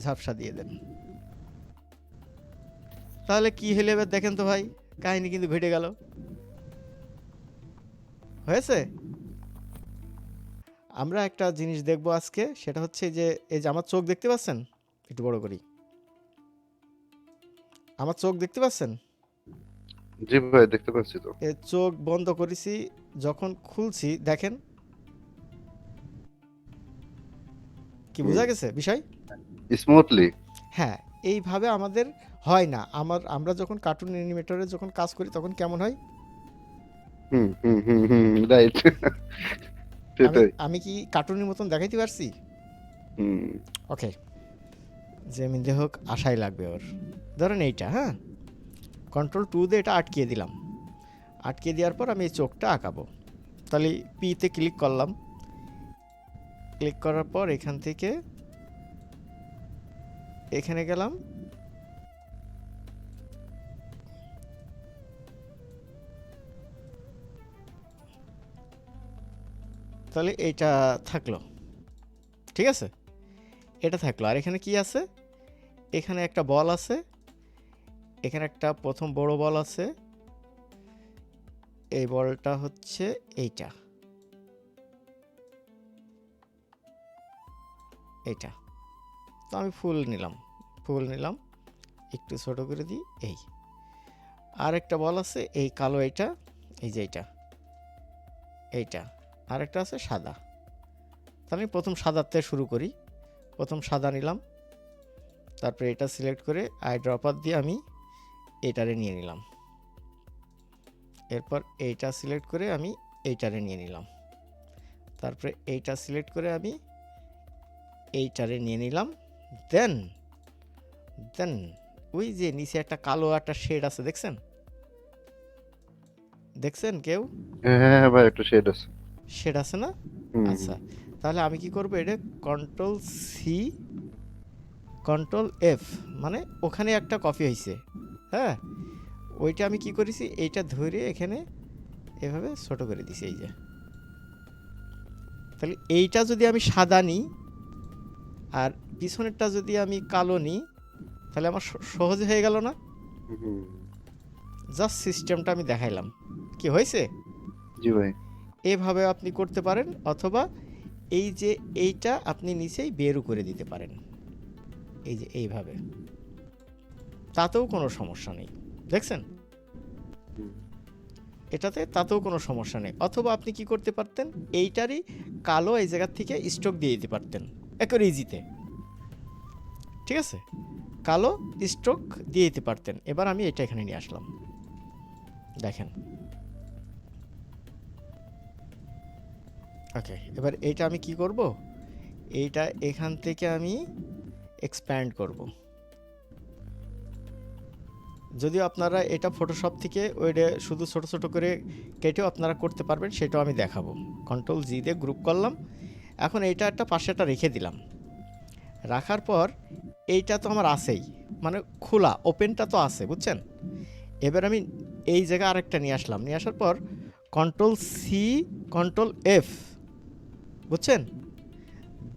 ঝাপসা দিয়ে দেন। তাহলে কি হলে এবার দেখেন তো ভাই, কাহিনী কিন্তু ঘটে গেল। হয়েছে। আমরা একটা জিনিস দেখব আজকে, সেটা হচ্ছে যে এই যে আমার চোখ দেখতে পাচ্ছেন, একটু বড় করি, আমার চোখ দেখতে পাচ্ছেন? জি ভাই, দেখতে পাচ্ছি তো। এ চোখ বন্ধ করেছি, যখন খুলছি দেখেন, কি বোঝা গেছে বিষয়? স্মুথলি। হ্যাঁ, এইভাবে আমাদের হয় না। আমরা যখন কার্টুন অ্যানিমেটরে যখন কাজ করি তখন কেমন হয়? হুম হুম হুম হুম, রাইট। আমি সেটাই। আমি কি কার্টুনের মতন দেখাইতে পারছি? হুম ওকে, যেমনি হোক আশাই লাগবে ওর। ধরেন এইটা, হ্যাঁ, কন্ট্রোল 2 দিয়ে এটা আটকিয়ে দিলাম। আটকিয়ে দেওয়ার পর আমি এই চোখটা আঁকাবো। তাহলে পিতে ক্লিক করলাম। ক্লিক করার পর এখান থেকে এখানে গেলাম। তাহলে এইটা থাকলো, ঠিক আছে, এটা থাকলো। আর এখানে কি আছে? এখানে একটা বল আছে, এখানে একটা প্রথম বড় বল আছে। এই বলটা হচ্ছে এইটা, এইটা। তো আমি ফুল নিলাম, ফুল নিলাম, একটু ছোট করে দিই। এই আর একটা বল আছে, এই কালো, এইটা, এই যে এইটা, এইটা। আর একটা আছে সাদা। তাহলে আমি প্রথম সাদাতে শুরু করি। প্রথম সাদা নিলাম, তারপরে এটা সিলেক্ট করে আই ড্রপার দিয়ে আমি এইটারে নিয়ে নিলাম। এরপর এইটা সিলেক্ট করে আমি এইটারে নিয়ে নিলাম। তারপরে এইটা সিলেক্ট করে আমি এইটারে নিয়ে নিলাম। দেন দেন ওই যে নিচে একটা কালো একটা শেড আছে, দেখছেন? দেখছেন কেউ? হ্যাঁ হ্যাঁ হ্যাঁ, ভাই একটু শেড আছে। শেড আছে না? হুম হুম। আচ্ছা, তাহলে আমি কি করব, এটা কন্ট্রোল সি কন্ট্রোল এফ, মানে ওখানে একটা কপি হয়েছে, হ্যাঁ, ওইটা আমি কি করেছি, এইটা ধরে এখানে এভাবে ছোট করে দিছি, এই যে। তাহলে এইটা যদি আমি সাদা নিই আর পিছনেরটা যদি আমি কালো নিই, তাহলে আমার সহজে হয়ে গেল না? হুম। জাস্ট সিস্টেমটা আমি দেখাইলাম, কি হয়েছে? জি ভাই। এভাবে আপনি করতে পারেন, অথবা এই যে এইটা আপনি নিচেই বেরও করে দিতে পারেন, এই যে এইভাবে, তাতেও কোনো সমস্যা নেই। দেখছেন? হুম এটাতে তাতেও কোনো সমস্যা নেই। অথবা আপনি কি করতে পারতেন, এইটারই কালো এই জায়গার থেকে স্ট্রোক দিয়ে দিতে পারতেন, একেবারে ইজিতে, ঠিক আছে, কালো স্ট্রোক দিয়ে দিতে পারতেন। এবার আমি এটা এখানে নিয়ে আসলাম, দেখেন। ওকে, এবার এইটা আমি কি করব, এইটা এখান থেকে আমি এক্সপ্যান্ড করব। যদিও আপনারা এটা ফটোশপ থেকে ওইটা শুধু ছোট ছোট করে কেটেও আপনারা করতে পারবেন, সেটাও আমি দেখাবো। কন্ট্রোল জি দিয়ে গ্রুপ করলাম। এখন এইটা একটা পাশেটা রেখে দিলাম। রাখার পর এইটা তো আমার আছেই, মানে খোলা ওপেনটা তো আছে, বুঝছেন? এবার আমি এই জায়গায় আরেকটা নিয়ে আসলাম, নিয়ে আসার পর কন্ট্রোল সি কন্ট্রোল এফ, বুঝছেন,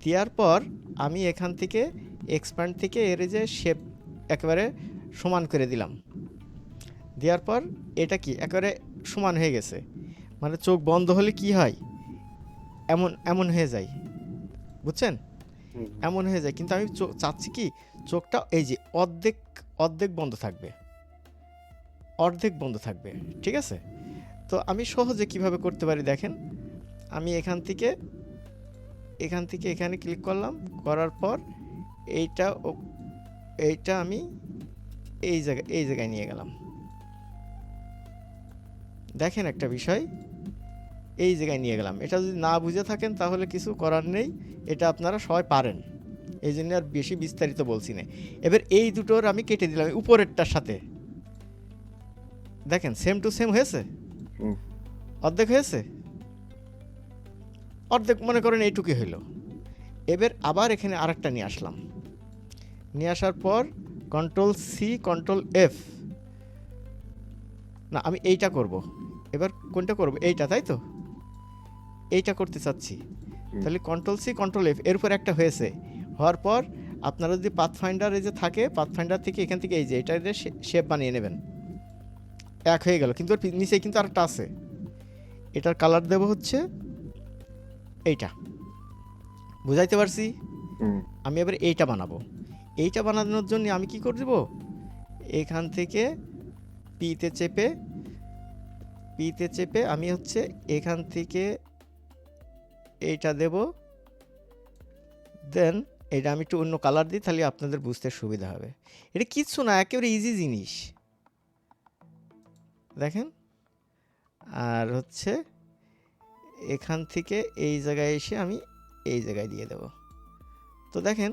দেওয়ার পর আমি এখান থেকে এক্সপ্যান্ড থেকে এর যে শেপ একেবারে সমান করে দিলাম। দেওয়ার পর এটা কি একেবারে সমান হয়ে গেছে, মানে চোখ বন্ধ হলে কি হয়, এমন এমন হয়ে যায়, বুঝছেন? হুম এমন হয়ে যায়, কিন্তু আমি চাচ্ছি কি, চোখটা এই যে অর্ধেক অর্ধেক বন্ধ থাকবে, অর্ধেক বন্ধ থাকবে, ঠিক আছে? তো আমি সহজে কিভাবে করতে পারি দেখেন, আমি এখান থেকে এখানে ক্লিক করলাম, করার পর এইটা এইটা আমি এই জায়গায় নিয়ে গেলাম। দেখেন একটা বিষয়, এই জায়গায় নিয়ে গেলাম। এটা যদি না বুঝে থাকেন তাহলে কিছু করার নেই, এটা আপনারা সবাই পারেন, এই জন্য আর বেশি বিস্তারিত বলছি না। এবার এই দুটোর আমি কেটে দিলাম উপরেরটার সাথে, দেখেন সেম টু সেম হয়েছে, হুম। অর্ধেক হয়েছে, অর্ধেক মনে করেন এইটুকুই হইল। এবার আবার এখানে আরেকটা নিয়ে আসলাম, নিয়ে আসার পর কন্ট্রোল সি কন্ট্রোল এফ, না আমি এইটা করব। এবার কোনটা করব, এইটা, তাই তো, এইটা করতে চাচ্ছি। হুম তাহলে কন্ট্রোল সি কন্ট্রোল এফ, এর উপর একটা হয়েছে, হওয়ার পর আপনারা যদি পাথফাইন্ডার এই যে থাকে, পাথফাইন্ডার থেকে এখান থেকে এই যে এটা শেপ বানিয়ে নেবেন। এক হয়ে গেল, কিন্তু ওর নিচে কিন্তু আরেকটা আছে। এটার কালার দেব হচ্ছে এইটা, বুঝাইতে পারছি? হুম আমি এবার এইটা বানাবো। এইটা বানানোর জন্য আমি কি করে দেবো, এখান থেকে পিতে চেপে আমি হচ্ছে এখান থেকে এইটা দেব। দেন এটা আমি একটু অন্য কালার দিই, তাহলে আপনাদের বুঝতে সুবিধা হবে। এটা কিচ্ছু না, একেবারে ইজি জিনিস, দেখেন। আর হচ্ছে এখান থেকে এই জায়গায় এসে আমি এই জায়গায় দিয়ে দেব। তো দেখেন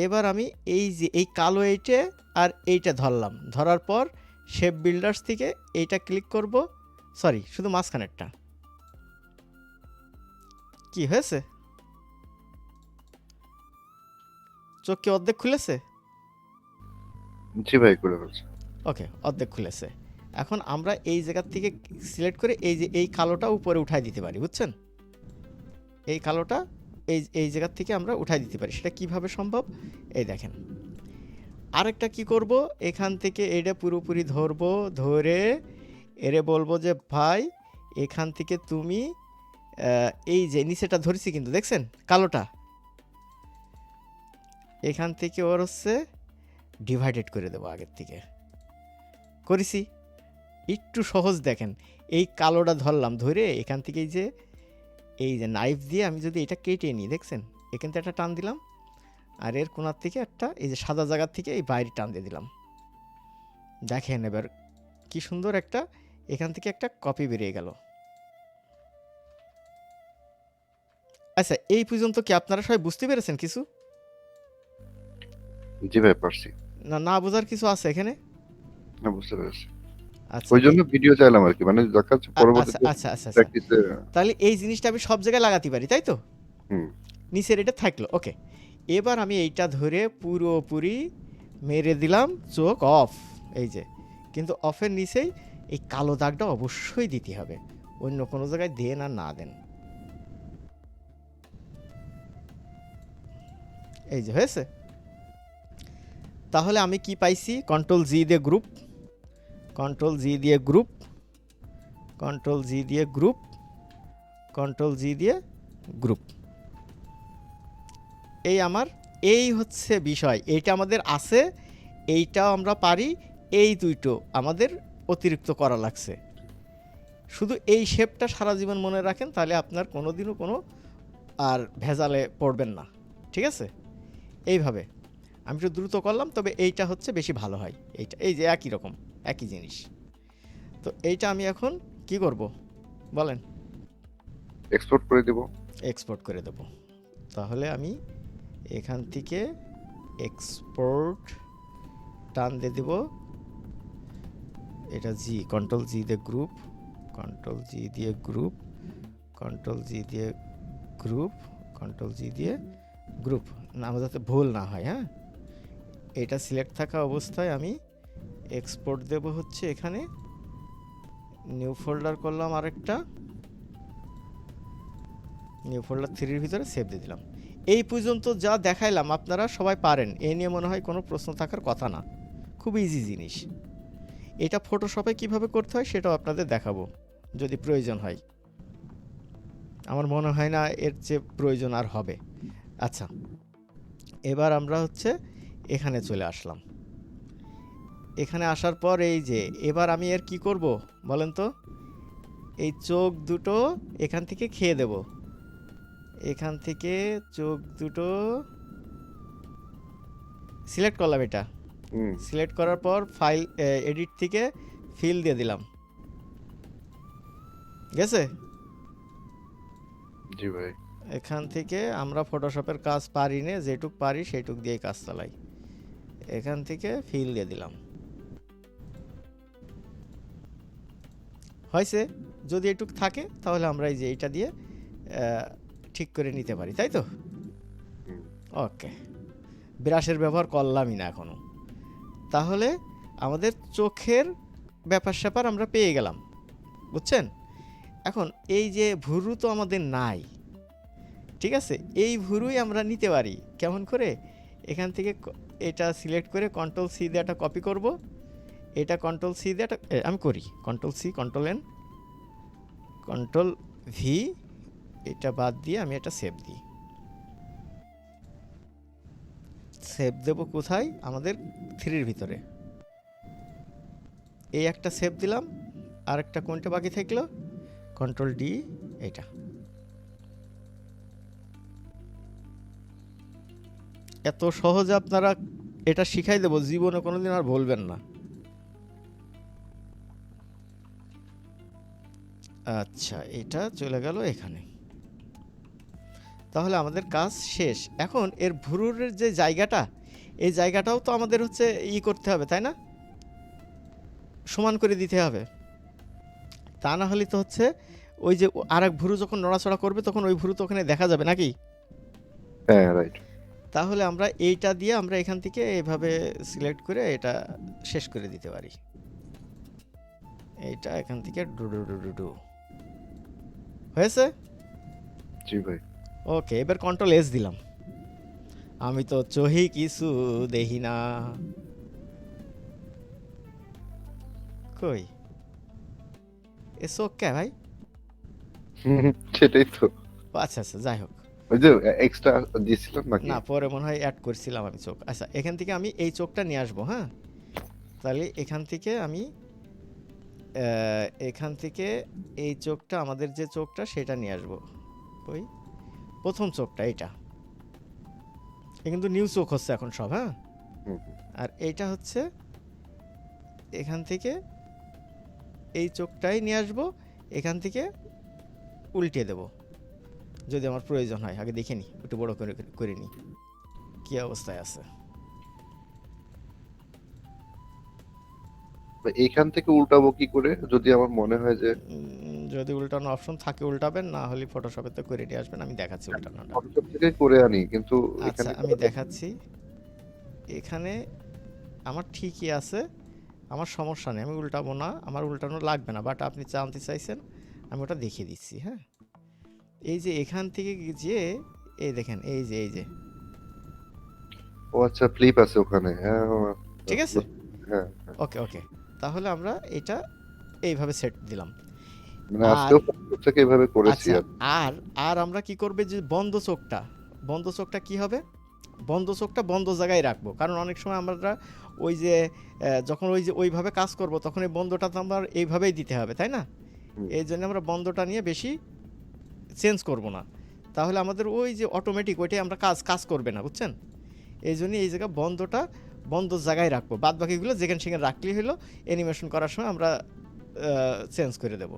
এবার আমি এই যে এই কালো এইটে আর এইটা ধরলাম, ধরার পর শেপ বিল্ডার্স থেকে এইটা ক্লিক করব, সরি শুধু মাঝখানেরটা। কি হয়েছে, চোখ কি অর্ধেক খুলেছে? জি ভাই করে ফেলছে। ওকে, অর্ধেক খুলেছে। এখন আমরা এই জায়গার থেকে সিলেক্ট করে এই যে এই কালোটা উপরে উঠাই দিতে পারি, বুঝছেন? এই কালোটা এই জায়গার থেকে আমরা উঠাই দিতে পারি। সেটা কিভাবে সম্ভব, এই দেখেন। আরেকটা কি করব, এখান থেকে এটা পুরোপুরি ধরবো, ধরে এরে বলবো যে ভাই এখান থেকে তুমি এই যে নিচেটা ধরেছি কিন্তু দেখছেন কালোটা, এখান থেকে ওর হচ্ছে ডিভাইডেড করে দেবো। আগের থেকে করেছি, একটু সহজ। দেখেন এই কালোটা ধরলাম, ধরে এখান থেকে এই যে নাইফ দিয়ে আমি যদি এটা কেটে নিই, দেখছেন এখান থেকে একটা টান দিলাম, আর এর কোণার থেকে একটা এই যে সাদা জায়গার থেকে এই বাইরে টান দিয়ে দিলাম। দেখেন এবার কি সুন্দর একটা এখান থেকে একটা কপি বেরিয়ে গেল। আচ্ছা, এই পর্যন্ত কি আপনারা সবাই বুঝতে পেরেছেন কিছু? জি ভাই পারছি। না না বোঝার কিছু আছে এখানে? না বুঝতে পেরেছি। আচ্ছা ওই জন্য ভিডিও চাইলাম আর কি, মানে দেখাচ্ছে আচ্ছা পরবর্তীতে আচ্ছা আচ্ছা আচ্ছা। প্র্যাকটিসে। তাহলে এই জিনিসটা আমি সব জায়গায় লাগাতে পারি, তাই তো? হুম নিচের এটা থাকলো, ওকে। এবার আমি এইটা ধরে পুরোপুরি মেরে দিলাম, চোখ অফ, এই যে। কিন্তু অফের নিচেই এই কালো দাগটা অবশ্যই দিতে হবে, অন্য কোনো জায়গায় দেন আর না দেন। এই যে হয়েছে। তাহলে আমি কি পাইছি, কন্ট্রোল জি দিয়ে গ্রুপ, কন্ট্রোল জি দিয়ে গ্রুপ, কন্ট্রোল জি দিয়ে গ্রুপ, কন্ট্রোল জি দিয়ে গ্রুপ। এই আমার এই হচ্ছে বিষয়, এইটা আমাদের আছে, এইটাও আমরা পারি। এই দুইটো আমাদের অতিরিক্ত করা লাগছে। শুধু এই শেপটা সারা জীবন মনে রাখেন, তাহলে আপনার কোনোদিনও কোনো আর ভেজালে পড়বেন না, ঠিক আছে? এইভাবে আমি একটু দ্রুত করলাম, তবে এইটা হচ্ছে বেশি ভালো হয়। এইটা এই যে একই রকম একই জিনিস। তো এইটা আমি এখন কি করব বলেন? এক্সপোর্ট করে দেব। এক্সপোর্ট করে দেব। তাহলে আমি এখান থেকে এক্সপোর্ট টান দিয়ে দেব। এটা জি, কন্ট্রোল জি দিয়ে গ্রুপ, কন্ট্রোল জি দিয়ে গ্রুপ, কন্ট্রোল জি দিয়ে গ্রুপ, কন্ট্রোল জি দিয়ে গ্রুপ, নাম যাতে ভুল না হয়। হ্যাঁ, এটা সিলেক্ট থাকা অবস্থায় আমি এক্সপোর্ট দেব হচ্ছে এখানে, নিউ ফোল্ডার করলাম আরেকটা, নিউ ফোল্ডার 3-এর ভিতরে সেভ দিয়ে দিলাম। এই পর্যন্ত যা দেখাইলাম আপনারা সবাই পারেন, এই নিয়ে মনে হয় কোনো প্রশ্ন থাকার কথা না, খুব ইজি জিনিস। এটা ফটোশপে কিভাবে করতে হয় সেটাও আপনাদের দেখাবো যদি প্রয়োজন হয়। আমার মনে হয় না এর চেয়ে প্রয়োজন আর হবে। আচ্ছা, এবার আমরা হচ্ছে এখানে চলে আসলাম। এখানে আসার পর এই যে এবার আমি এর কি করব বলেন তো, এই চোখ দুটো এখান থেকে খেয়ে দেব। এখান থেকে চোখ দুটো সিলেক্ট করলাম, এটা হুম সিলেক্ট করার পর ফাইল এডিট থেকে ফিল দিয়ে দিলাম, গেছে? জি ভাই। এখান থেকে আমরা ফটোশপের কাজ পারি না, যেটুক পারি সেইটুক দিয়েই কাজ চালাই। এখান থেকে ফিল দিয়ে দিলাম, হয়েছে। যদি এটুক থাকে তাহলে আমরা এই যে এটা দিয়ে ঠিক করে নিতে পারি, তাই তো? হুম ওকে, ব্রাশের ব্যবহার করলামই না এখনো। তাহলে আমাদের চোখের ব্যাপার স্যাপার আমরা পেয়ে গেলাম, বুঝছেন? এখন এই যে ভুরু তো আমাদের নাই, ঠিক আছে? এই ভুরুই আমরা নিতে পারি কেমন করে, এখান থেকে এটা সিলেক্ট করে কন্ট্রোল সি দিয়ে একটা কপি করব, এটা কন্ট্রোল সি দিয়ে একটা আমি করি control C control N control V, এটা বাদ দিয়ে আমি এটা সেভ দিই। সেভ দেব কোথায়? আমাদের 3-র ভিতরে। এই একটা সেভ দিলাম, আর একটা কোনটা বাকি থাকলো? কন্ট্রোল ডি, এটা। এত সহজে আপনারা এটা শিখাই দেব, জীবনে কোনোদিন আর বলবেন না। আচ্ছা, এটা চলে গেল এখানে। তাহলে আমাদের কাজ শেষ। এখন এর ভুরুরের যে জায়গাটা, এই জায়গাটাও তো আমাদের হচ্ছে করতে হবে, তাই না? সমান করে দিতে হবে। তা না হলে তো হচ্ছে ওই যে আরেক ভুরু যখন নড়াচড়া করবে তখন ওই ভুরু তো ওখানে দেখা যাবে নাকি? হ্যাঁ, রাইট। তাহলে আমরা এইটা দিয়ে আমরা এখান থেকে এভাবে সিলেক্ট করে এটা শেষ করে দিতে পারি। এইটা এখান থেকে do do do do do হয়েছে। জি ভাই। ওকে, এবার কন্ট্রোল এস দিলাম। আমি তো চহি কিছু দেখি না। কই এ চোখ কে ভাই? সেটাই তো। আচ্ছা আচ্ছা, যাই হোক। ওই যে এক্সট্রা দিয়েছিলাম নাকি? না, পরে মনে হয় অ্যাড করছিলাম আমি চোখ। আচ্ছা, এখান থেকে আমি এই চোখটা নিয়ে আসবো। হ্যাঁ, তাহলে এখান থেকে আমি এখান থেকে এই চোখটা, আমাদের যে চোখটা সেটা নিয়ে আসবো। ওই প্রথম চোখটা এটা, এ কিন্তু নিউ চোখ হচ্ছে এখন সব। হ্যাঁ, হুম, হুম। আর এইটা হচ্ছে এখান থেকে এই চোখটাই নিয়ে আসবো, এখান থেকে উল্টে দেব যদি আমার প্রয়োজন হয়। আগে দেখে নিই, একটু বড় করে করে নিই কী অবস্থায় আছে। এইখান থেকে উল্টাবো কি করে যদি আমার মনে হয় যে যদি উল্টানো অপশন থাকে উল্টাবেন, না হলে ফটোশপে তো করে নিয়ে আসবেন। আমি দেখাচ্ছি উল্টানোটা। ফটোশপ থেকে করে আনি, কিন্তু আচ্ছা, এখানে আমি দেখাচ্ছি। এখানে আমার ঠিকই আছে, আমার সমস্যা নেই, আমি উল্টাবো না, আমার উল্টানো লাগবে না। বাট আপনি জানতে চাইছেন, আমি ওটা দেখিয়ে দিচ্ছি। হ্যাঁ, এই যে এখান থেকে যে এই দেখেন, এই যে এই যে ও আচ্ছা, ফ্লিপ আছে ওখানে। হ্যাঁ, ঠিক আছে। হ্যাঁ। ওকে ওকে, তাহলে আমরা এটা এইভাবে সেট দিলাম। মানে আর আজকেও ফটোশপ থেকে এভাবে করেছি। আচ্ছা, আর আর আর আমরা কি করবে যে বন্ধ চোখটা, বন্ধ চোখটা কি হবে? বন্ধ চোখটা বন্ধ জায়গায় রাখবো, কারণ অনেক সময় আমরা ওই যে যখন ওই যে ওইভাবে কাজ করব তখন এই বন্ধটা তো আমার এইভাবেই দিতে হবে, তাই না? হুম, এই জন্য আমরা বন্ধটা নিয়ে বেশি চেঞ্জ করব না, তাহলে আমাদের ওই যে অটোমেটিক ওইটাই আমরা কাজ করবে না, বুঝছেন? এই জন্য এই জায়গা বন্ধটা বন্ধ জায়গায় রাখবো, বাদ বাকিগুলো যেখানে সেখানে রাখলেই হলো। অ্যানিমেশন করার সময় আমরা চেঞ্জ করে দেব।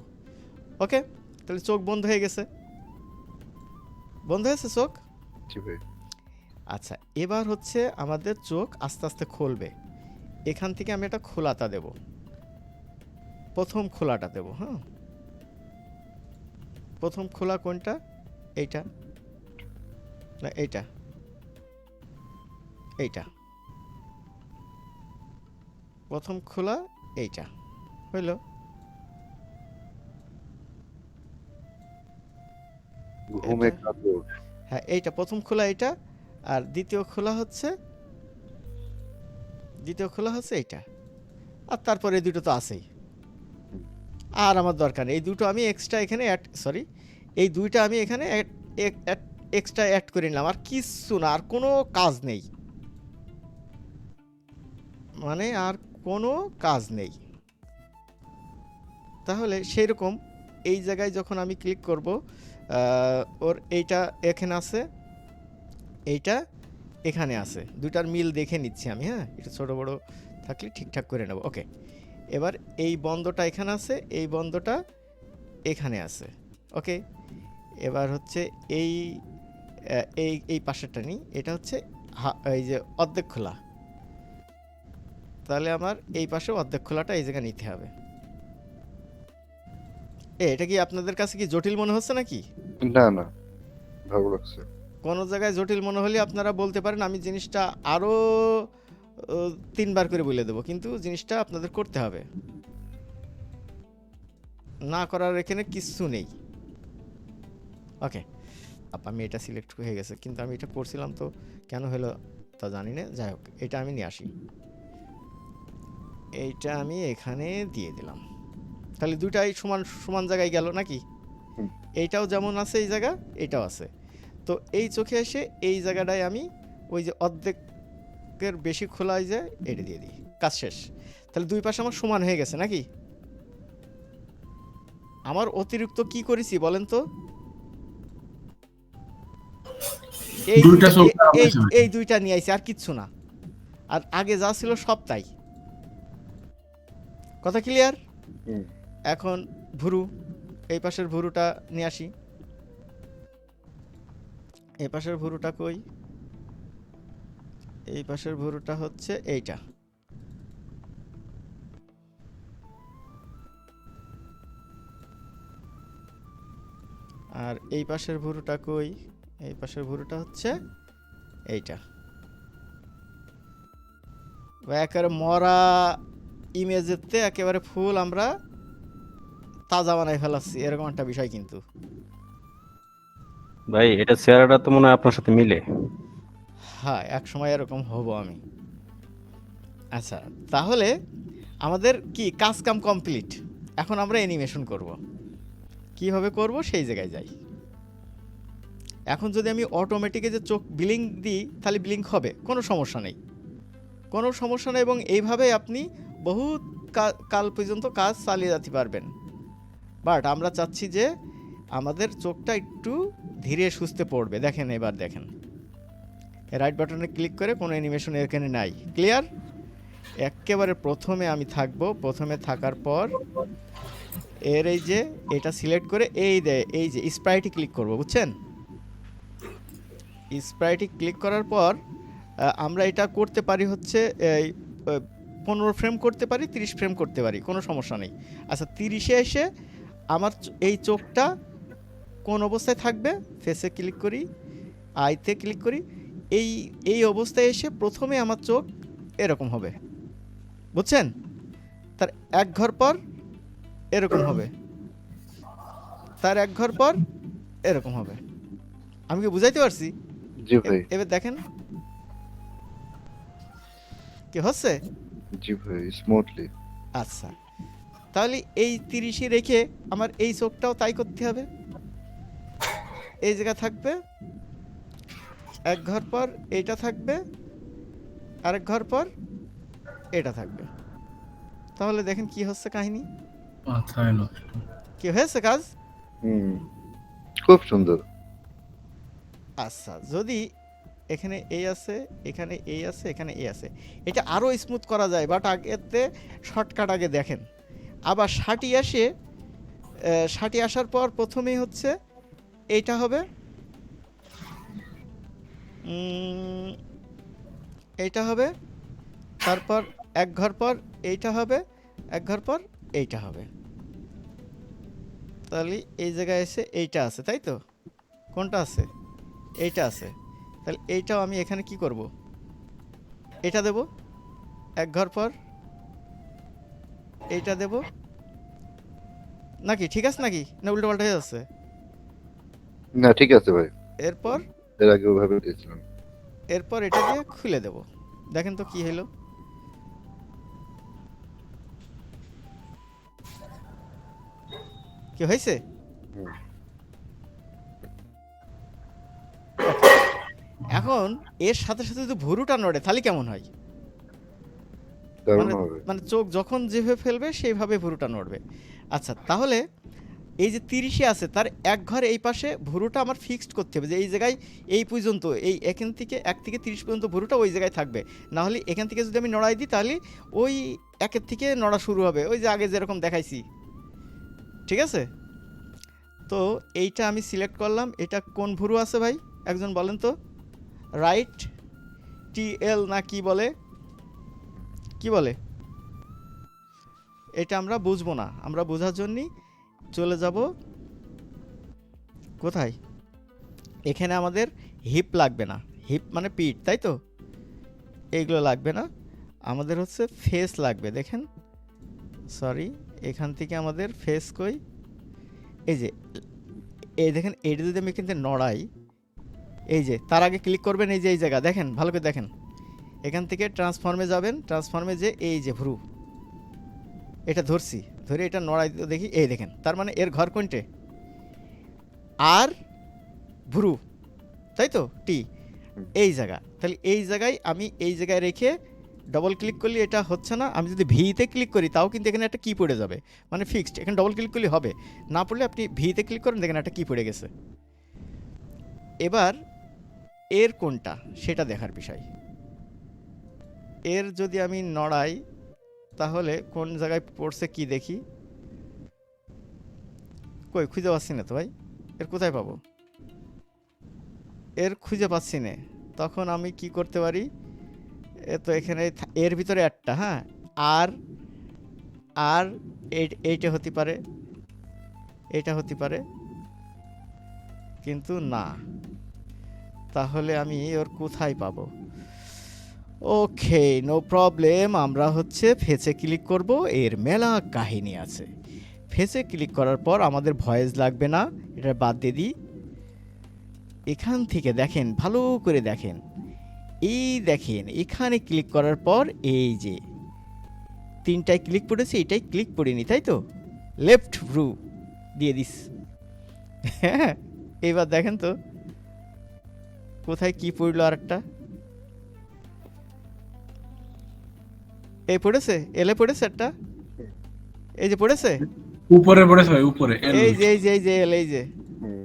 ওকে, তাহলে চোখ বন্ধ হয়ে গেছে। বন্ধ হয়েছে চোখ। জি ভাই। আচ্ছা, এবার হচ্ছে আমাদের চোখ আস্তে আস্তে খুলবে। এখান থেকে আমি একটা খোলাটা দেব, প্রথম খোলাটা দেব। হ্যাঁ, প্রথম খোলা কোনটা? এইটা না এইটা, এইটা প্রথম খোলা, এইটা হইল। ঘুমে এটা কাতর। হ্যাঁ, এইটা প্রথম খোলা এইটা। আর দ্বিতীয় খোলা হচ্ছে, দ্বিতীয় খোলা হচ্ছে এইটা। আর তারপরে এই দুটো তো আছেই, হুম। আর আমার দরকার নেই। এই দুটো আমি এক্সট্রা এখানে অ্যাড, সরি, এই দুইটা আমি এখানে এক্সট্রা অ্যাড করে নিলাম। আর কিচ্ছু না, আর কোনো কাজ নেই, মানে আর কোনো কাজ নেই। তাহলে সেই রকম এই জায়গায় যখন আমি ক্লিক করব, ওর এইটা এখানে আছে, এইটা এখানে আছে, দুইটার মিল দেখে নিচ্ছি আমি। হ্যাঁ, একটু ছোটো বড়ো থাকলে ঠিকঠাক করে নেব। ওকে, এবার এই বন্ধটা এখানে আছে, এই বন্ধটা এখানে আছে। ওকে, এবার হচ্ছে এই এই এই পাশেরটা নিই, এটা হচ্ছে এই যে অর্ধেক খোলা। তাহলে আমার এই পাশে অর্ধেক খোলাটা এই জায়গায় নিতে হবে। এটা কি আপনাদের কাছে কি জটিল মনে হচ্ছে নাকি? না না, ভালো লাগছে। কোনো জায়গায় জটিল মনে হলে আপনারা বলতে পারেন, আমি জিনিসটা আরও 3বার করে বলে দেবো, কিন্তু জিনিসটা আপনাদের করতে হবে, না করার এখানে কিচ্ছু নেই। ওকে, আমি এটা সিলেক্ট হয়ে গেছে, কিন্তু আমি এটা করছিলাম তো কেন হলো তা জানি না, যাই হোক এটা আমি নিয়ে আসি, এইটা আমি এখানে দিয়ে দিলাম। তাহলে দুইটাই সমান সমান জায়গায় গেল নাকি? হুম। এইটাও যেমন আছে এই জায়গা, এটাও আছে। তো এই চোখে এসে এই জায়গাটায় আমি ওই যে অর্ধেকের বেশি খোলায় যায় এটা দিয়ে দিই, কাজ শেষ। তাহলে দুই পাশে আমার সমান হয়ে গেছে নাকি? আমার অতিরিক্ত কি করেছি বলেন তো? এই দুইটা দুইটা, চোখ এই দুইটা নিয়ে আইছি, আর কিচ্ছু না। আর আগে যা ছিল সব তাই। কথা ক্লিয়ার? হুম। এখন ভুরু, এই পাশের ভুরুটা নিয়ে আসি। এই পাশের ভুরুটা কই? এই পাশের ভুরুটা হচ্ছে এইটা। আর এই পাশের ভুরুটা কই? এই পাশের ভুরুটা হচ্ছে এইটা। একেবারে মরা ইমেজেতে একেবারে ফুল আমরা তাজা বানাই ফেলাচ্ছি, এরকম একটা বিষয় কিন্তু। ভাই এটা চেহারাটা তো মনে হয় আপনার সাথে মিলে। হ্যাঁ, এক সময় এরকম হব আমি। আচ্ছা, তাহলে আমাদের কি কাজ কাম কমপ্লিট। এখন আমরা অ্যানিমেশন করব। কিভাবে করব সেই জায়গায় যাই। এখন যদি আমি অটোমেটিকে যে চোখ ব্লিঙ্ক দিই তাহলে ব্লিঙ্ক হবে, কোনো সমস্যা নেই, কোনো সমস্যা নেই। এবং এইভাবে আপনি বহুত কাল পর্যন্ত কাজ চালিয়ে যেতে পারবেন। বাট আমরা চাচ্ছি যে আমাদের চোখটা একটু ধীরে সুস্থে পড়বে। দেখেন, এবার দেখেন, রাইট বাটনে ক্লিক করে কোনো অ্যানিমেশন এখানে নাই। ক্লিয়ার? একেবারে প্রথমে আমি থাকবো, প্রথমে থাকার পর এর এই যে এটা সিলেক্ট করে এই যে স্প্রাইটে ক্লিক করব, বুঝছেন? স্প্রাইটে ক্লিক করার পর আমরা এটা করতে পারি হচ্ছে এই 15 ফ্রেম করতে পারি, 30 ফ্রেম করতে পারি, কোনো সমস্যা নেই। আচ্ছা, 30-এ এসে আমার এই চোখটা কোন অবস্থায় থাকবে? ফেসে ক্লিক করি, আইতে ক্লিক করি, এই অবস্থায় এসে প্রথমে আমার চোখ এরকম হবে, বুঝছেন? তার এক ঘর পর এরকম হবে, তার এক ঘর পর এরকম হবে। আমি কি বুঝাইতে পারছি? জি ভাই। এবার দেখেন কি হচ্ছে। জি ভাই, স্মুথলি। আচ্ছা, তাহলে এই 30-এ রেখে আমার এই চোখটাও তাই করতে হবে। এই জায়গা থাকবে, এক ঘর পর এইটা থাকবে, আরেক ঘর পর এটা থাকবে। তাহলে দেখেন কি হচ্ছে কাহিনী, মাথায় নষ্ট। কি হয়েছে কাজ। হুম, খুব সুন্দর। আচ্ছা, যদি এখানে এই আছে, এখানে এই আছে, এখানে এই আছে, এটা আরও স্মুথ করা যায়। বাট আগেতে শর্টকাট আগে দেখেন। আবার ষাটি আসার পর প্রথমেই হচ্ছে এইটা হবে, এইটা হবে, তারপর এক ঘর পর এইটা হবে, এক ঘর পর এইটা হবে। তাহলে এই জায়গায় এসে এইটা আছে, তাই তো? কোনটা আছে? এইটা আছে। তাহলে এইটাও আমি এখানে কি করব? এটা দেব, এক ঘর পর এইটা দেব নাকি? ঠিক আছে নাকি, না উল্টো পাল্টা হয়ে যাচ্ছে? না, ঠিক আছে ভাই। এরপর এর আগে ওভাবে দিয়েছিলাম। এরপর এটা দিয়ে খুলে দেব। দেখেন তো কি হলো। কি হয়েছে? হুম। এখন এর সাথে সাথে যদি ভুরুটা নড়ে তাহলে কেমন হয়? দারুণ মানে হবে। মানে চোখ যখন যেভাবে ফেলবে সেইভাবে ভুরুটা নড়বে। আচ্ছা, তাহলে এই যে 30-এ আছে তার এক ঘর এই পাশে ভুরুটা আমার ফিক্সড করতে হবে যে এই জায়গায় এই পর্যন্ত, এই এখান থেকে 1 থেকে 30 পর্যন্ত ভুরুটা ওই জায়গায় থাকবে। না হলে এখান থেকে যদি আমি নড়াই দিই তাহলে ওই 1-এর থেকে নড়া শুরু হবে, ওই যে আগে যেরকম দেখাইছি। ঠিক আছে? তো এইটা আমি সিলেক্ট করলাম। এটা কোন ভুরু আছে ভাই একজন বলেন তো? রাইট TL না কি বলে, কি বলে? এটা আমরা বুঝবো না, আমরা বোঝার জন্যই চলে যাব কোথায়? এখানে আমাদের হিপ লাগবে না, হিপ মানে পিঠ, তাই তো? এইগুলো লাগবে না, আমাদের হচ্ছে ফেস লাগবে। দেখেন, সরি, এখান থেকে আমাদের ফেস কই? এই যে এই দেখেন, এইটা যদি আমি কিন্তু নড়াই, এই যে তার আগে ক্লিক করবেন, এই যে এই জায়গা দেখেন, ভালো করে দেখেন, এখান থেকে ট্রান্সফর্মে যাবেন, ট্রান্সফর্মে যে এই যে ভ্রু এটা ধরছি, ধরে এটা নড়াই দিতে দেখি, এই দেখেন তার মানে এর ঘর কোনটে আর ভ্রু, তাই তো টি এই জায়গা। তাহলে এই জায়গায় আমি এই জায়গায় রেখে ডবল ক্লিক করলে এটা হচ্ছে না, আমি যদি ভিতে ক্লিক করি তাও কিন্তু এখানে একটা কি পড়ে যাবে, মানে ফিক্সড। এখানে ডবল ক্লিক করলে হবে, না পড়লে আপনি ভিতে ক্লিক করেন দেখেন একটা কি পড়ে গেছে। এবার এর কোনটা সেটা দেখার বিষয়। এর যদি আমি নড়াই তাহলে কোন জায়গায় পড়ছে কি দেখি, কই খুঁজে পাচ্ছি না তো ভাই, এর কোথায় পাবো, এর খুঁজে পাচ্ছি না। তখন আমি কি করতে পারি, তো এখানে এর ভিতরে একটা, হ্যাঁ, আর আর এইটা হতে পারে, এটা হতে পারে, কিন্তু না। তাহলে আমি ওর কোথায় পাবো? ওকে, নো প্রবলেম, আমরা হচ্ছে ফেসে ক্লিক করব, এর মেলা কাহিনী আছে। ফেসে ক্লিক করার পর আমাদের ভয়েস লাগবে না, এটা বাদ দিয়ে দিই। এখান থেকে দেখেন, ভালো করে দেখেন, এই দেখেন এখানে ক্লিক করার পর এই যে তিনটায় ক্লিক পড়েছে, এটাই ক্লিক পড়িনি, তাই তো? লেফট ভ্রু দিয়ে দিস। হ্যাঁ, এবার দেখেন তো কোথায় কি পড়লো, আরেকটা এই পড়েছে, এলে পড়েছে একটা, এই যে পড়েছে উপরে পড়েছে ভাই, উপরে এই যে এই যে এই যে এল, এই যে হুম।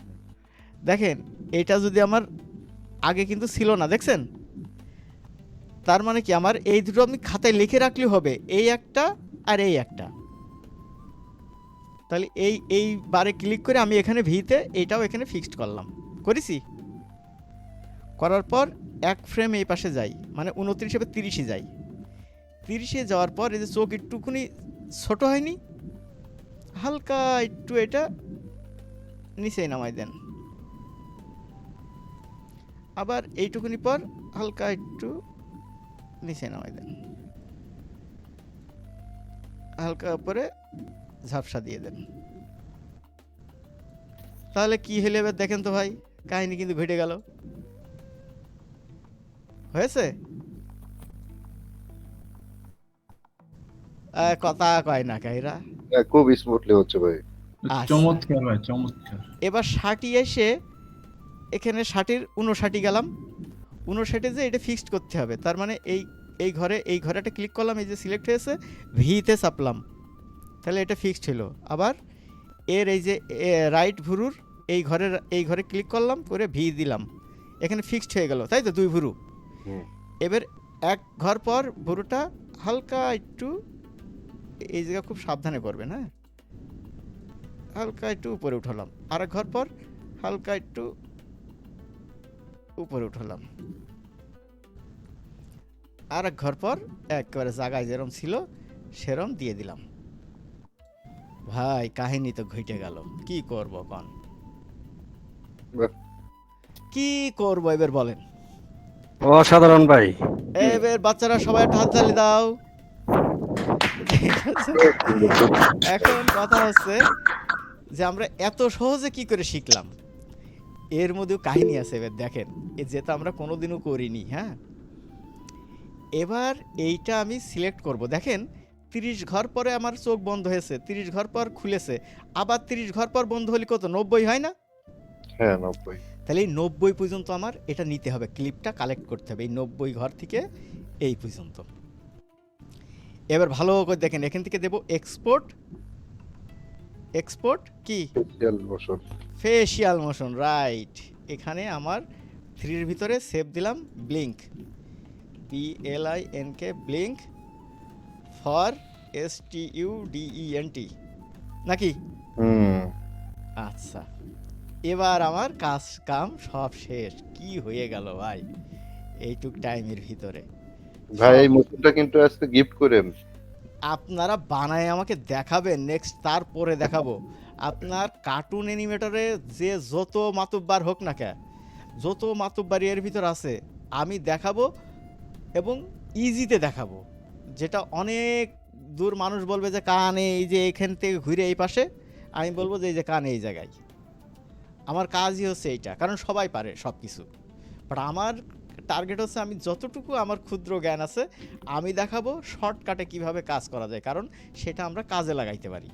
দেখেন এটা যদি আমার আগে কিন্তু ছিল না, দেখছেন? তার মানে কি আমার এই দুটো আমি খাতায় লিখে রাখলে হবে, এই একটা আর এই একটা। তাহলে এই বারে ক্লিক করে আমি এখানে ভিতে এইটাও এখানে ফিক্সড করলাম, করেছি। করার পর এক ফ্রেম এই পাশে যাই, মানে 29 হবে 30-এ যাই। 30-এ যাওয়ার পর এই যে চোখ একটুখানি ছোট হয়নি, হালকা একটু এটা নিচে নামাই দেন। আবার এইটুকুনি পর হালকা একটু নিচে নামাই দেন, হালকা উপরে ঝাপসা দিয়ে দেন। তাহলে কি হলে এবার দেখেন তো ভাই, কাহিনী কিন্তু ঘটে গেল। হয়েছে? কথা কয় না কাইরা। হ্যাঁ, খুব স্মুথলি হচ্ছে ভাই। আচ্ছা। চমৎকার ভাই, চমৎকার। এবার 60 এসে এখানে 60-এর 59 গেলাম, 59-এ যে এটা ফিক্সড করতে হবে। তার মানে এই ঘরে একটা ক্লিক করলাম, এই যে সিলেক্ট হয়েছে, ভিতে চাপলাম, তাহলে এটা ফিক্সড হলো। আবার এর এই যে রাইট ভুরুর এই ঘরে ক্লিক করলাম, করে ভি দিলাম, এখানে ফিক্সড হয়ে গেল, তাই তো? 2 ভুরু। হুম। এবার এক ঘর পর ভুরুটা হালকা একটু এই জায়গা খুব সাবধানে করবেন, হ্যাঁ, হালকা একটু উপরে উঠালাম। আর এক ঘর পর হালকা একটু উপরে উঠালাম। আর এক ঘর পর একেবারে জায়গায় যেরম ছিল সেরম দিয়ে দিলাম। ভাই কাহিনী তো ঘটে গেল, কি করব কন, বাহ। কি করব এবার বলেন? অসাধারণ ভাই। এবার বাচ্চারা সবাই একটা হাত তালি দাও। এখন কথা হচ্ছে যে আমরা এত সহজে কি করে শিখলাম, এর মধ্যেও কাহিনী আছে। এবার দেখেন, যেটা আমরা কোনোদিনও করিনি। হ্যাঁ, এবার এইটা আমি সিলেক্ট করব। দেখেন 30 ঘর পরে আমার চোখ বন্ধ হয়েছে, 30 ঘর পর খুলেছে, আবার 30 ঘর পর বন্ধ হলে কত, 90 হয় না? হ্যাঁ, 90। তাহলে এই 90 পর্যন্ত আমার এটা নিতে হবে, ক্লিপটা কালেক্ট করতে হবে এই 90 ঘর থেকে এই পর্যন্ত। এবার ভালো করে দেখেন, এখান থেকে দেব এক্সপোর্ট, এক্সপোর্ট কি facial motion. Facial motion, right. এখানে আমার 3-এর ভিতরে সেভ দিলাম blink, BLINK, blink for STUDENT নাকি? হুম। আচ্ছা, এবার আমার কাম সব শেষ। কি হয়ে গেল ভাই এইটুক টাইমের ভিতরে? ভাই এই মোশনটা কিন্তু আজকে গিফট করেন। আপনারা বানায় আমাকে দেখাবেন, নেক্সট তারপরে দেখাবো। আপনার কার্টুন অ্যানিমেটরে যে যত মাতুব্বার হোক না কে, যত মাতুব্বার এর ভিতর আছে আমি দেখাবো, এবং ইজিতে দেখাবো। যেটা অনেক দূর মানুষ বলবে যে কানে এই যে এখান থেকে ঘুরে এই পাশে, আমি বলবো যে এই যে কানে এই জায়গায়। আমার কাজই হচ্ছে এইটা, কারণ সবাই পারে সব কিছু, বাট আমার টার্গেট হচ্ছে আমি যতটুকু আমার ক্ষুদ্র জ্ঞান আছে আমি দেখাবো শর্টকাটে কিভাবে কাজ করা যায়, কারণ সেটা আমরা কাজে লাগাইতে পারি।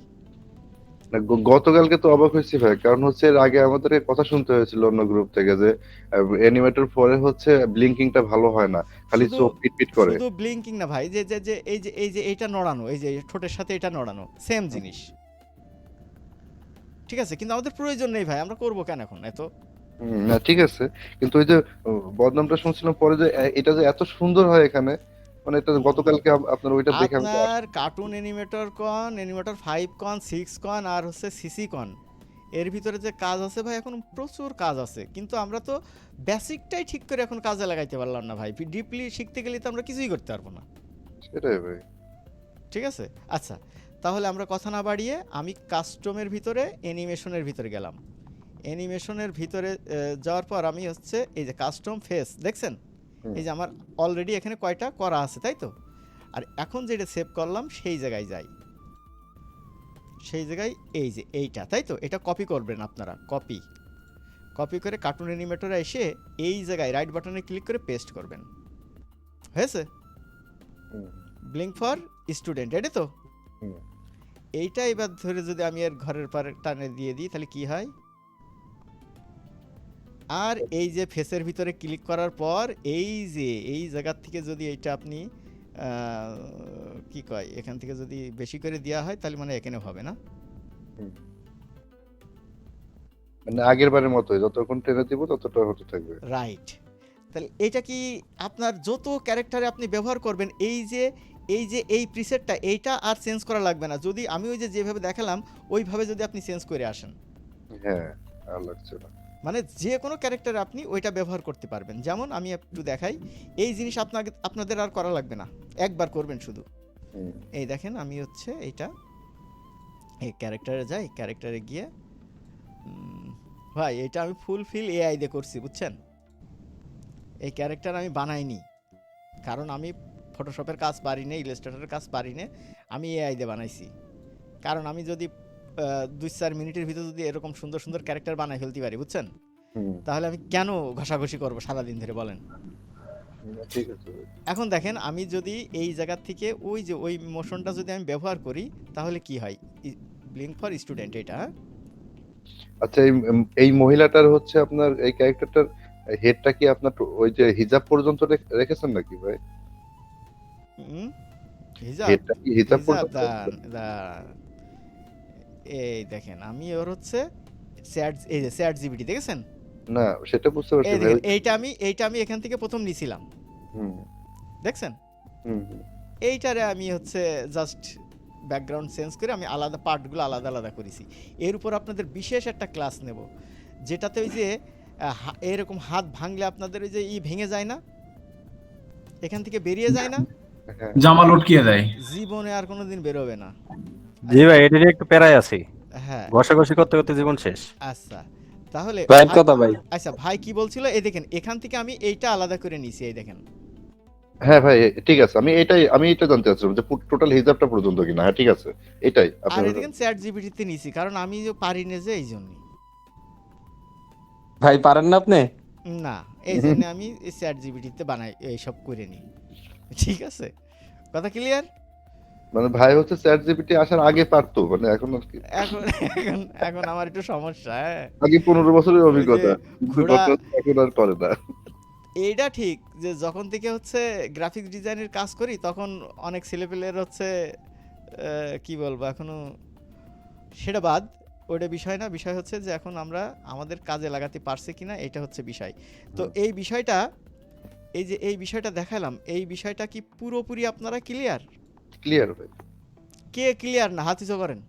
না, গতকালকে তো অবাক হয়েছি ভাই, কারণ হচ্ছে এর আগে আমাদের এই কথা শুনতে হয়েছিল অন্য গ্রুপ থেকে যে অ্যানিমেটর পরে হচ্ছে ব্লিঙ্কিংটা ভালো হয় না, খালি শুধু চোখ পিট করে। শুধু ব্লিঙ্কিং না ভাই, যে যে যে এই যে এইটা নড়ানো, এই যে ঠোঁটের সাথে এটা নড়ানো সেম জিনিস, ঠিক আছে, কিন্তু আমাদের প্রয়োজন নেই ভাই, আমরা করবো কেন এখন এত? না ঠিক আছে, কিন্তু ওই যে বদনামটা শুনছিলাম পরে যে এটা যে এত সুন্দর হয় এখানে, মানে এটা গতকালকে আপনার ওইটা দেখে আমি তো আপনার কার্টুন অ্যানিমেটর কন, অ্যানিমেটর 5 কন, 6 কন আর হচ্ছে সিসি কন, এর ভিতরে যে কাজ আছে ভাই এখন প্রচুর কাজ আছে, কিন্তু আমরা তো বেসিকটাই ঠিক করে এখন কাজে লাগাইতে পারলাম না ভাই। ডিপলি শিখতে গেলে তো আমরা কিছুই করতে পারবো না, সেটাই ভাই। ঠিক আছে। আচ্ছা, তাহলে আমরা কথা না বাড়িয়ে আমি কাস্টমের ভিতরে অ্যানিমেশনের ভিতরে গেলাম। অ্যানিমেশনের ভিতরে যাওয়ার পর আমি হচ্ছে এই যে কাস্টম ফেস দেখছেন, হুম। এই যে আমার অলরেডি এখানে কয়টা করা আছে তাই তো, আর এখন যেটা সেভ করলাম সেই জায়গায় যাই, সেই জায়গায় এই যে এইটা তাই তো, এটা কপি করবেন আপনারা, কপি করে কার্টুন অ্যানিমেটরে এসে এই জায়গায় রাইট বাটনে ক্লিক করে পেস্ট করবেন। হয়েছে? হুম। ব্লিঙ্ক ফর স্টুডেন্ট, এটা তো হুম। এইটা এবার ধরে যদি আমি এর ঘরের পারে টানে দিয়ে দিই তাহলে কি হয়, আর এই যে ফেসের ভিতরে ক্লিক করার পর এই যে এই জায়গার থেকে যদি এইটা আপনি কি কয় এখান থেকে যদি বেশি করে দেওয়া হয় তাহলে মানে এখানে হবে না, মানে আগের বারের মতোই যতক্ষণ টেনে দিব ততটা হতে থাকবে। রাইট। তাহলে এটা কি আপনার যত ক্যারেক্টারে আপনি ব্যবহার করবেন এই প্রিসেটটা এইটা আর চেঞ্জ করা লাগবে না, যদি আমি ওই যে যেভাবে দেখালাম ওইভাবে যদি আপনি চেঞ্জ করে আসেন, হ্যাঁ, আর লাগছে না। মানে যে কোনো ক্যারেক্টারে আপনি ওইটা ব্যবহার করতে পারবেন। যেমন আমি একটু দেখাই, এই জিনিস আপনাদের আর করা লাগবে না, একবার করবেন শুধু। হুম। এই দেখেন আমি হচ্ছে এইটা এই ক্যারেক্টারে যাই, ক্যারেক্টারে গিয়ে ভাই এটা আমি ফুলফিল এআই দিয়ে করছি বুঝছেন, এই ক্যারেক্টার আমি বানাইনি, কারণ আমি ফটোশপের কাজ পারি না, ইলাস্ট্রেটরের কাজ পারি না, আমি এআই দিয়ে বানাইছি। কারণ আমি যদি 2-4 মিনিটের ভিতরে যদি এরকম সুন্দর সুন্দর ক্যারেক্টার বানাই ফেলতে পারি বুঝছেন, হুম। তাহলে আমি কেন ঘষাঘষি করবো সারাদিন ধরে বলেন? ঠিক আছে ভাই। এখন দেখেন আমি যদি এই জায়গা থেকে ওই যে ওই মোশনটা যদি আমি ব্যবহার করি তাহলে কি হয়, ব্লিঙ্ক ফর স্টুডেন্ট এটা, আচ্ছা, এই মহিলাটার হচ্ছে আপনার এই ক্যারেক্টারটার হেডটা কি আপনার ওই যে হিজাব পর্যন্ত রেখেছেন নাকি ভাই? হিজাব, হেডটা কি হিজাব হিজাব পর্যন্ত? দাঁড়ান, এই দেখেন আমি ওর হচ্ছে এই যে চ্যাট জিপিটি দেখেছেন, না সেটা বুঝতে পারছি এই ভাই। দেখেন এইটা আমি এখান থেকে প্রথম নিছিলাম হুম। দেখছেন, হুম। হুম। এইটারে আমি হচ্ছে জাস্ট ব্যাকগ্রাউন্ড চেঞ্জ করে আমি আলাদা পার্টগুলো আলাদা আলাদা করেছি। এর উপর আপনাদের বিশেষ একটা ক্লাস নেব, যেটাতে ওই যে এরকম হাত ভাঙলে আপনাদের ওই যে ভেঙে যায় না, এখান থেকে বেরিয়ে যায় না, হ্যাঁ। জামা লটকিয়ে দেয়। জীবনে আর কোনোদিন বেরোবে না। জি ভাই, এটা নিয়ে একটু প্যারায় আছি, হ্যাঁ ঘষাঘষি করতে করতে জীবন শেষ। আচ্ছা, তাহলে রাইট কথা ভাই। আচ্ছা ভাই কি বলছিল, এই দেখেন এখান থেকে আমি এইটা আলাদা করে নিছি, এই দেখেন। হ্যাঁ ভাই, ঠিক আছে, আমি এটা জানতে চাচ্ছিলাম যে টোটাল হিজাবটা পর্যন্ত কিনা। হ্যাঁ ঠিক আছে, এটাই আর আপনার। এই দেখেন চ্যাট জিপিটিতে নিছি, কারণ আমি যে পারি না যে এই জন্যই, ভাই পারেন না আপনি? না এই জন্য আমি চ্যাট জিপিটিতে বানাই এইসব করে নিই, ঠিক আছে, কথা ক্লিয়ার? মানে ভাই হচ্ছে চ্যাট জিপিটি আসার আগে পারতো, মানে এখন আর কি, এখন এখন এখন আমার একটু সমস্যা, হ্যাঁ আগে 15 বছরের ওই যে অভিজ্ঞতা, কিন্তু ঘোড়া, এখন আর করে না। এইটা ঠিক যে যখন থেকে হচ্ছে গ্রাফিক্স ডিজাইনের কাজ করি তখন অনেক ছেলেপেলের হচ্ছে কি বলবো এখনো সেটা বাদ, ওইটা বিষয় না, বিষয় হচ্ছে যে এখন আমরা আমাদের কাজে লাগাতে পারছি কিনা এটা হচ্ছে বিষয়। তো এই বিষয়টা, এই যে এই বিষয়টা দেখালাম, এই বিষয়টা কি পুরোপুরি আপনারা ক্লিয়ার? ক্লিয়ার ভাই। কে ক্লিয়ার না হাত উঁচু করেন।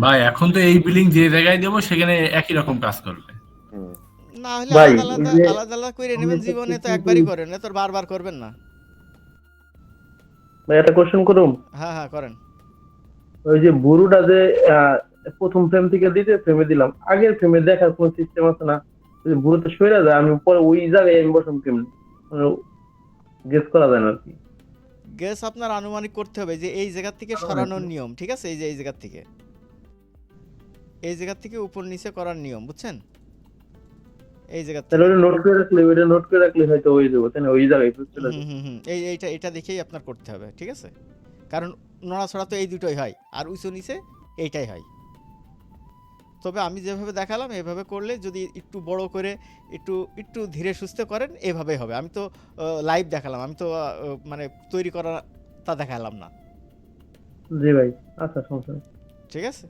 ভাই এখন তো এই বিলিং যে জায়গায় দেবো সেখানে একই রকম কাজ করবে। হুম। না হলে ভাই, আলাদা আলাদা এই যে আলাদা আলাদা করে নেবেন, আমরা জীবনে তো কিছু একবারই করেন, না তো বারবার করবেন না। ভাই একটা কোশ্চেন করুম। হ্যাঁ হ্যাঁ করেন। ওই যে বুড়োটা যে প্রথম ফ্রেম থেকে দ্বিতীয় ফ্রেমে দিলাম, আগের ফ্রেমে দেখার কোন সিস্টেম আছে না? ওই যে বুড়োটা সরে যায়, আমি পরে ওই জায়গায় আমি বসাম কেমন, গেস করা যায় না আর কি। গেস আপনার আনুমানিক করতে হবে যে এই জায়গা থেকে সরানোর নিয়ম, ঠিক আছে, এই যে এই জায়গা থেকে উপর নিচে করার নিয়ম, বুঝছেন? এই জায়গা তাহলে ওটা নোট করে রাখলে হয়তো হয়ে যাবে, তাই না? ওই জায়গায় চলে যাবে। এইটা দেখেই আপনার করতে হবে, ঠিক আছে? কারণ নড়াচড়া তো এই দুটোই হয়, আর উঁচু নিচে এইটাই হয়। তবে আমি যেভাবে দেখালাম এভাবে করলে যদি একটু বড় করে একটু ধীরে সুস্থে করেন এভাবেই হবে। আমি তো লাইভ দেখালাম, আমি তো মানে তৈরি করা তা দেখালাম না, জি ভাই, আচ্ছা সমস্যা নেই। ঠিক আছে?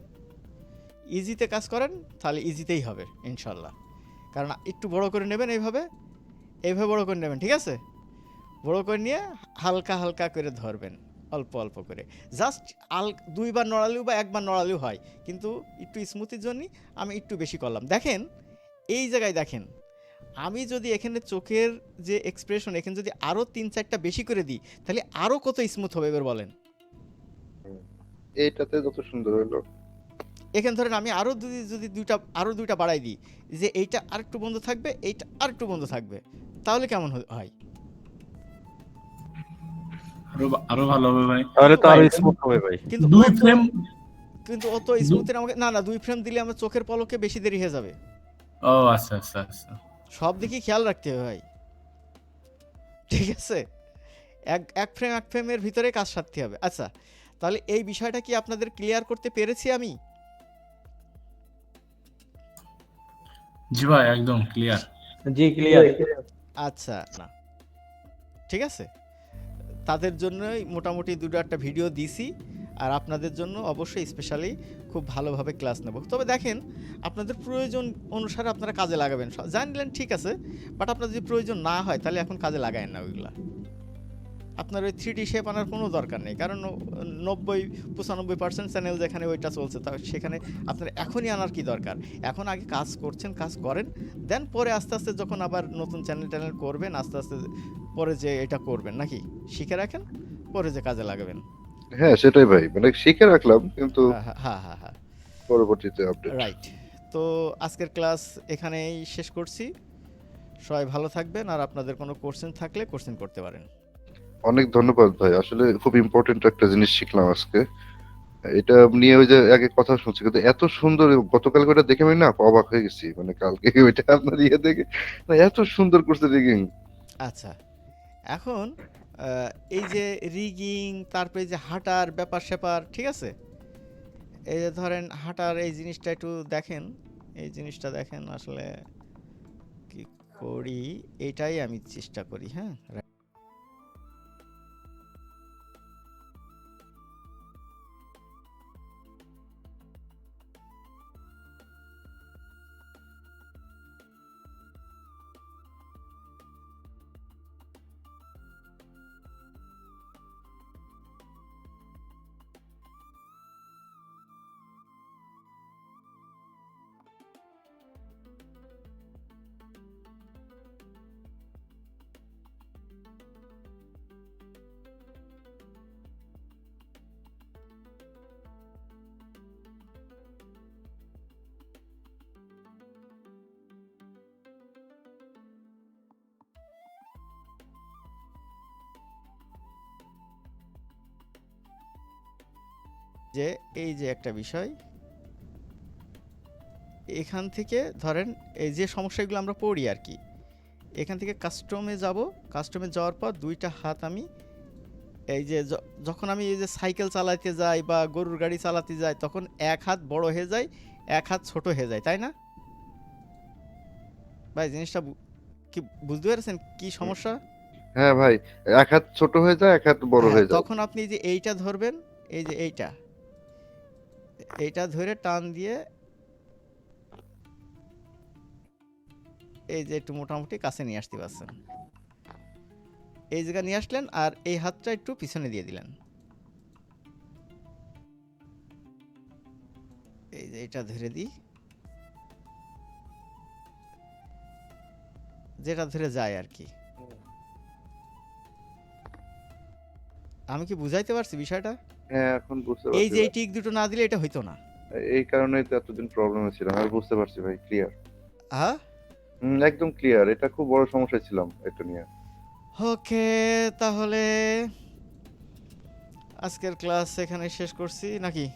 ইজিতে কাজ করেন তাহলে ইজিতেই হবে ইনশাল্লাহ। কারণ একটু বড় করে নেবেন, এইভাবে বড় করে নেবেন, ঠিক আছে? বড় করে নিয়ে হালকা হালকা করে ধরবেন, অল্প অল্প করে। জাস্ট দুইবার নড়ালেও বা একবার নড়ালেও হয়, কিন্তু একটু স্মুথের জন্য আমি একটু বেশি করলাম। দেখেন এই জায়গায় দেখেন, আমি যদি এখানে চোখের যে এক্সপ্রেশন এখানে যদি আরও 3-4টা বেশি করে দিই তাহলে আরও কত স্মুথ হবে এবার বলেন। এইটাতে যত সুন্দর হলো। এখানে ধরেন আমি যদি দুইটা বাড়াই দিই, যে এইটা আরেকটু বন্ধ থাকবে, এইটা আরেকটু বন্ধ থাকবে, তাহলে কেমন হয়? আরো ভালো হবে ভাই। তাহলে তো আরো ভাই, স্মুথ হবে ভাই। কিন্তু দুই ফ্রেম অত স্মুথের আমাকে না 2 ফ্রেম দিলে আমার চোখের পলকে বেশি দেরি হয়ে যাবে। ও আচ্ছা আচ্ছা আচ্ছা। সব দিকে খেয়াল রাখতে হবে ভাই, ঠিক আছে? এক ফ্রেমের ভিতরে কাজ সারতে হবে। আচ্ছা, তাহলে এই বিষয়টা কি আপনাদের ক্লিয়ার করতে পেরেছি আমি? জি ভাই একদম ক্লিয়ার। জি ক্লিয়ার। আচ্ছা, না ঠিক আছে, তাদের জন্যই মোটামুটি 2-1টা ভিডিও দিছি, আর আপনাদের জন্য অবশ্যই স্পেশালি খুব ভালোভাবে ক্লাস নেব। তবে দেখেন আপনাদের প্রয়োজন অনুসারে আপনারা কাজে লাগাবেন, জানলেন ঠিক আছে, বাট আপনার যদি প্রয়োজন না হয় তাহলে এখন কাজে লাগায়েন না ওইগুলা। আপনার ওই 3D শেপ আনার কোনো দরকার নেই, কারণ 90-95% চ্যানেল যেখানে ওইটা চলছে তা সেখানে আপনার এখনই আনার কি দরকার? এখন আগে কাজ করছেন, কাজ করেন, দেন পরে আস্তে আস্তে যখন আবার নতুন চ্যানেল করবেন, আস্তে আস্তে পরে যে এটা করবেন নাকি শিখে রাখেন, পরে যে কাজে লাগাবেন। হ্যাঁ সেটাই ভাই, মানে শিখে রাখলাম কিন্তু হ্যাঁ, পরবর্তীতে আপডেট। রাইট। তো আজকের ক্লাস এখানেই শেষ করছি। সবাই ভালো থাকবেন, আর আপনাদের কোনো কোশ্চেন থাকলে কোশ্চেন করতে পারেন। অনেক ধন্যবাদ ভাই, আসলে খুব ইম্পর্টেন্ট একটা জিনিস শিখলাম আজকে। এটা নিয়ে ওই যে আগে কথা শুনছি, কিন্তু এত সুন্দর গতকাল ওটা দেখে আমি না অবাক হয়ে গেছি, মানে কালকে ওইটা আপনার ইয়ে দেখে না, এত সুন্দর করছে রিগিং। আচ্ছা, এখন এই যে রিগিং, তারপরে যে হাঁটার ব্যাপার স্যাপার, ঠিক আছে? এই যে ধরেন হাঁটার এই জিনিসটা একটু দেখেন, এই জিনিসটা দেখেন আসলে কি করি, এইটাই আমি চেষ্টা করি। হ্যাঁ, যে এই যে একটা বিষয়, এখান থেকে ধরেন এই যে সমস্যাগুলো আমরা পড়ি আর কি, এখান থেকে কাস্টমে যাব, কাস্টমে যাওয়ার পর দুইটা হাত আমি এই যে যখন আমি এই যে সাইকেল চালাতে যাই বা গরুর গাড়ি চালাতে যাই, তখন এক হাত বড় হয়ে যায়, এক হাত ছোট হয়ে যায়, তাই না ভাই? জিনিসটা কি বুঝতে পেরেছেন কি সমস্যা? হ্যাঁ ভাই, এক হাত ছোট হয়ে যায়, এক হাত বড় হ্যাঁ, হয়ে যায়। তখন আপনি যে এইটা ধরবেন, এই যে এইটা ধরে টান দিয়ে এই যে একটু মোটামুটি কাছে নিয়ে আসতে পারছেন, এই জায়গা নিয়ে আসলেন, আর এই হাতটা একটু পিছনে দিয়ে দিলেন, এই যে এটা ধরে দিই, যেটা ধরে যায় আর কি। আমি কি বুঝাইতে পারছি বিষয়টা? হ্যাঁ এখন বুঝতে এই পারছি যে এই ভাই। টিক দুটো না দিলে এটা হইতো না। এই কারণেই তো এতদিন প্রবলেমে ছিলাম, আমি বুঝতে পারছি ভাই, ক্লিয়ার। হ্যাঁ, একদম ক্লিয়ার, এটা খুব বড় সমস্যা ছিলাম এটা নিয়ে। ওকে, তাহলে আজকের ক্লাস এখানে শেষ করছি নাকি?